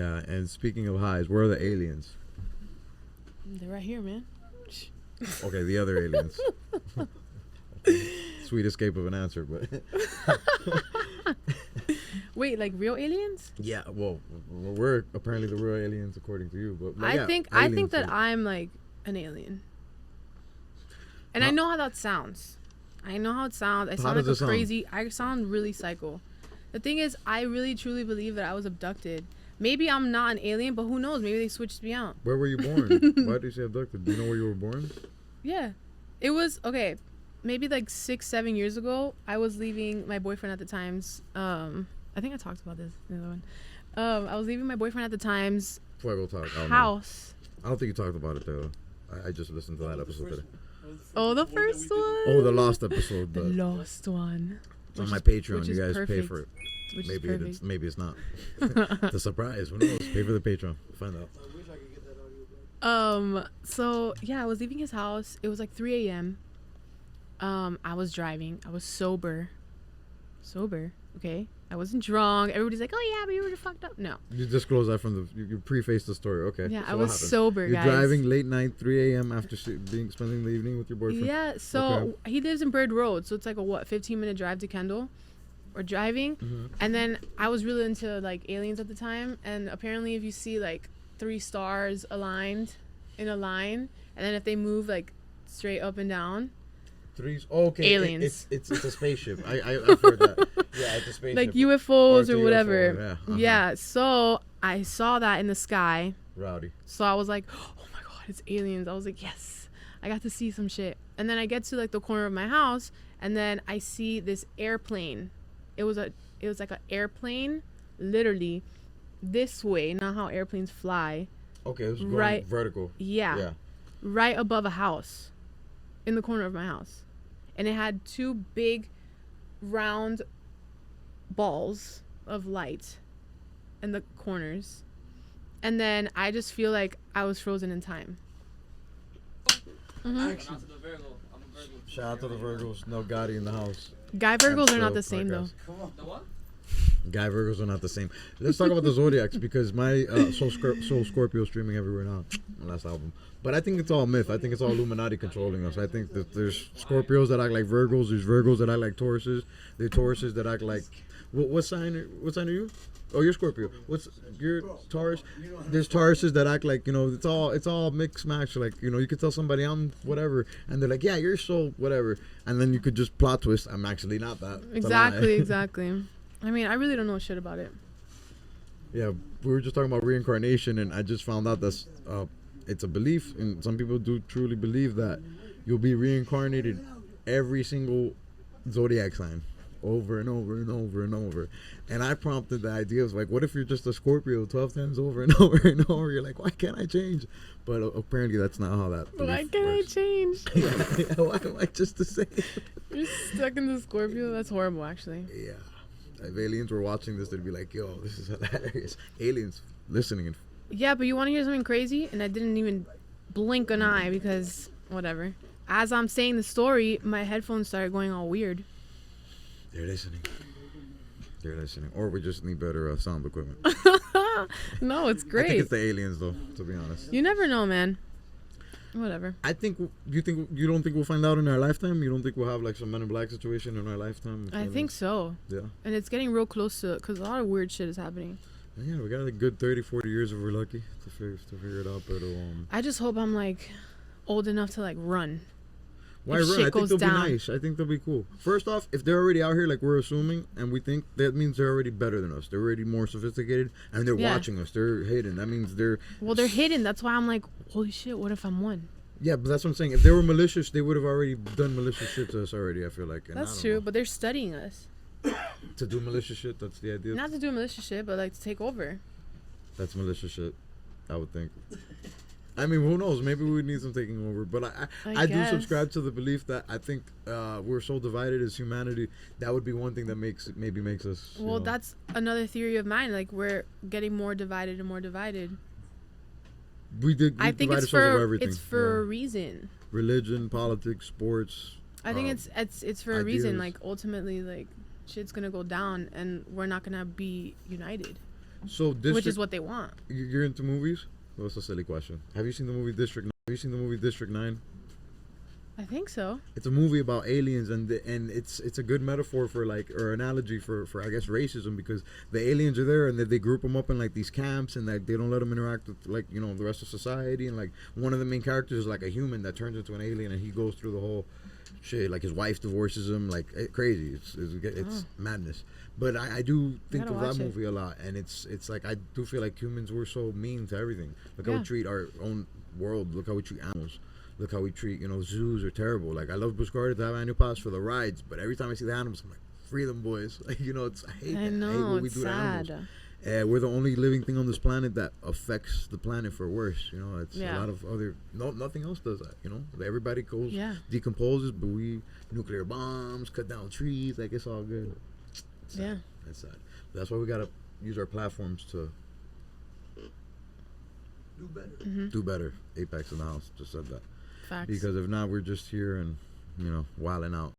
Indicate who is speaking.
Speaker 1: Yeah, and speaking of highs, where are the aliens?
Speaker 2: They're right here, man.
Speaker 1: Okay, the other aliens. Sweet escape of an answer, but
Speaker 2: Wait, like real aliens?
Speaker 1: yeah, well, we're apparently the real aliens according to you. But like,
Speaker 2: I
Speaker 1: yeah,
Speaker 2: think
Speaker 1: aliens,
Speaker 2: that
Speaker 1: like,
Speaker 2: I'm like an alien. And I know how that sounds. I know how it sounds. I
Speaker 1: How
Speaker 2: sound
Speaker 1: does
Speaker 2: like
Speaker 1: it sound?
Speaker 2: crazy. I sound really psycho. The thing is, I really truly believe that I was abducted. Maybe I'm not an alien, but who knows? Maybe they switched me out.
Speaker 1: where were you born? Why did you say abducted? Do you know where you were born?
Speaker 2: Yeah. It was okay. Maybe like 6-7 years ago, I was leaving my boyfriend at the time's I think I talked about this in the other one. I was leaving my boyfriend at the time's
Speaker 1: Fuego talk. I don't know.
Speaker 2: house.
Speaker 1: I don't think you talked about it though. I just listened to that episode today.
Speaker 2: Oh, the first one.
Speaker 1: Oh, the lost episode.
Speaker 2: The lost one.
Speaker 1: On
Speaker 2: Which
Speaker 1: my
Speaker 2: is-
Speaker 1: Patreon,
Speaker 2: which
Speaker 1: you
Speaker 2: is
Speaker 1: guys pay
Speaker 2: perfect.
Speaker 1: for it.
Speaker 2: Which
Speaker 1: Maybe
Speaker 2: is
Speaker 1: it's
Speaker 2: perfect.
Speaker 1: maybe it's not. It's a surprise. Who knows? Pay for the Patreon. Find out.
Speaker 2: So yeah, I was leaving his house. It was like 3 a.m. I was driving. I was sober. Okay. I wasn't drunk. Everybody's like, "Oh yeah, but you were fucked up." No.
Speaker 1: You disclose that from you preface the story. Okay.
Speaker 2: Yeah,
Speaker 1: So
Speaker 2: I
Speaker 1: what
Speaker 2: was
Speaker 1: happened?
Speaker 2: sober,
Speaker 1: You're
Speaker 2: guys.
Speaker 1: driving late night, 3 a.m. after spending the evening with your boyfriend.
Speaker 2: Yeah. So he lives in Bird Road, so it's like a 15-minute drive to Kendall. We're driving, and then I was really into like aliens at the time, and apparently if you see like 3 stars aligned in a line, and then if they move like straight up and down,
Speaker 1: Okay.
Speaker 2: Aliens.
Speaker 1: It's a spaceship. I've heard that. Yeah, it's a spaceship.
Speaker 2: like UFOs
Speaker 1: it's a
Speaker 2: or
Speaker 1: UFO,
Speaker 2: whatever.
Speaker 1: yeah,
Speaker 2: Yeah. So I saw that in the sky.
Speaker 1: Rowdy.
Speaker 2: So I was like, oh my God, it's aliens. I was like, yes, I got to see some shit. And then I get to like the corner of my house, and then I see this airplane. It was like an airplane, literally this way, not how airplanes fly.
Speaker 1: Okay, it was going
Speaker 2: Right.
Speaker 1: vertical.
Speaker 2: Yeah.
Speaker 1: Yeah.
Speaker 2: Right above a house, in the corner of my house. And it had 2 big round balls of light in the corners. And then I just feel like I was frozen in time.
Speaker 1: Shout out to the Virgos. No Gotti in the house.
Speaker 2: Guy Virgos
Speaker 1: That's
Speaker 2: are not
Speaker 1: the
Speaker 2: the same though.
Speaker 1: podcast.
Speaker 3: The what?
Speaker 1: Guy Virgos are not the same. Let's talk about the Zodiacs because my Soul Scorpio streaming everywhere now. My last album. But I think it's all myth. I think it's all Illuminati controlling us. I think that there's Scorpios that act like Virgos. There's Virgos that act like Tauruses. There's Tauruses that act like... What sign are you? Oh, you're Scorpio. You're Taurus? There's Tauruses that act like, it's all mixed match. Like, you could tell somebody I'm whatever. And they're like, yeah, you're so whatever. And then you could just plot twist. I'm actually not that. It's a lie.
Speaker 2: Exactly. I mean, I really don't know shit about it.
Speaker 1: Yeah, we were just talking about reincarnation, and I just found out that's it's a belief, and some people do truly believe that you'll be reincarnated every single zodiac sign, over and over and over and over. And I prompted the idea of like, what if you're just a Scorpio 12 times over and over and over? You're like, why can't I change? But apparently that's not how that.
Speaker 2: Why
Speaker 1: belief
Speaker 2: can't I
Speaker 1: works.
Speaker 2: change?
Speaker 1: Yeah, why am I just the same?
Speaker 2: You're stuck in the Scorpio. That's horrible, actually.
Speaker 1: Yeah. If aliens were watching this, they'd be like, yo, this is hilarious. Aliens listening. And
Speaker 2: Yeah, but you want to hear something crazy? And I didn't even blink an eye because whatever. As I'm saying the story, my headphones started going all weird.
Speaker 1: they're listening. They're listening. Or we just need better sound equipment.
Speaker 2: No, it's
Speaker 1: I think
Speaker 2: great.
Speaker 1: it's the aliens, though, to be honest.
Speaker 2: You never know, man. Whatever.
Speaker 1: I think, you don't think we'll find out in our lifetime? You don't think we'll have like some Men in Black situation in our lifetime?
Speaker 2: I think so.
Speaker 1: Yeah.
Speaker 2: And it's getting real close to it because a lot of weird shit is happening.
Speaker 1: Yeah, we got a good 30, 40 years if we're lucky to figure it out. But
Speaker 2: I just hope I'm like old enough to like run.
Speaker 1: why
Speaker 2: if
Speaker 1: run?
Speaker 2: shit
Speaker 1: I think
Speaker 2: goes
Speaker 1: they'll
Speaker 2: down.
Speaker 1: be nice. I think they'll be cool. First off, if they're already out here like we're assuming, and we think, that means they're already better than us. They're already more sophisticated, and they're
Speaker 2: Yeah.
Speaker 1: watching us. They're hidden. That means they're...
Speaker 2: Well, they're hidden. That's why I'm like, holy shit, what if I'm one?
Speaker 1: Yeah, but that's what I'm saying. If they were malicious, they would have already done malicious shit to us already, I feel like. And I
Speaker 2: That's
Speaker 1: don't
Speaker 2: true,
Speaker 1: know.
Speaker 2: but they're studying us.
Speaker 1: To do malicious shit, that's the idea.
Speaker 2: Not to do malicious shit, but like to take over.
Speaker 1: That's malicious shit, I would think. I mean, who knows? Maybe we need some taking over. But I do
Speaker 2: guess.
Speaker 1: subscribe to the belief that I think we're so divided as humanity. That would be one thing that makes us.
Speaker 2: Well,
Speaker 1: you know,
Speaker 2: that's another theory of mine. Like we're getting more divided and more divided.
Speaker 1: we
Speaker 2: I think
Speaker 1: divide
Speaker 2: it's
Speaker 1: ourselves over
Speaker 2: for
Speaker 1: everything.
Speaker 2: it's for a
Speaker 1: Yeah.
Speaker 2: reason.
Speaker 1: Religion, politics, sports.
Speaker 2: I think it's for a reason.
Speaker 1: ideas.
Speaker 2: Like ultimately, like shit's gonna go down, and we're not gonna be united.
Speaker 1: So District,
Speaker 2: which is what they want.
Speaker 1: you're into movies? Well, that's a silly question. Have you seen the movie District 9? Have you seen the movie District 9?
Speaker 2: I think so.
Speaker 1: It's a movie about aliens, and it's a good metaphor for like, or analogy for I guess racism, because the aliens are there and they group them up in like these camps, and like they don't let them interact with like, you know, the rest of society. And like one of the main characters is like a human that turns into an alien, and he goes through the whole shit. Like his wife divorces him, like crazy. It's madness. But I do think
Speaker 2: gotta
Speaker 1: of that
Speaker 2: watch it.
Speaker 1: movie a lot, and it's like I do feel like humans were so mean to everything. Look how
Speaker 2: Yeah.
Speaker 1: we treat our own world. Look how we treat animals. Look how we treat, you know, zoos are terrible. Like I love Busch Gardens to have annual pass for the rides, but every time I see the animals, I'm like, free them, boys. Like, you know, I hate that.
Speaker 2: I
Speaker 1: I hate
Speaker 2: know,
Speaker 1: what we
Speaker 2: it's
Speaker 1: do to animals.
Speaker 2: sad.
Speaker 1: We're the only living thing on this planet that affects the planet for worse. You know, it's
Speaker 2: Yeah.
Speaker 1: a lot of other. Nothing else does that. You know, everybody goes
Speaker 2: Yeah.
Speaker 1: decomposes, but we nuclear bombs, cut down trees. Like it's all good. It's sad.
Speaker 2: Yeah.
Speaker 1: That's sad. That's why we gotta use our platforms to
Speaker 3: Do better.
Speaker 1: do better. Apex in the house just said that.
Speaker 2: Facts.
Speaker 1: Because if not, we're just here and, you know, wilding out.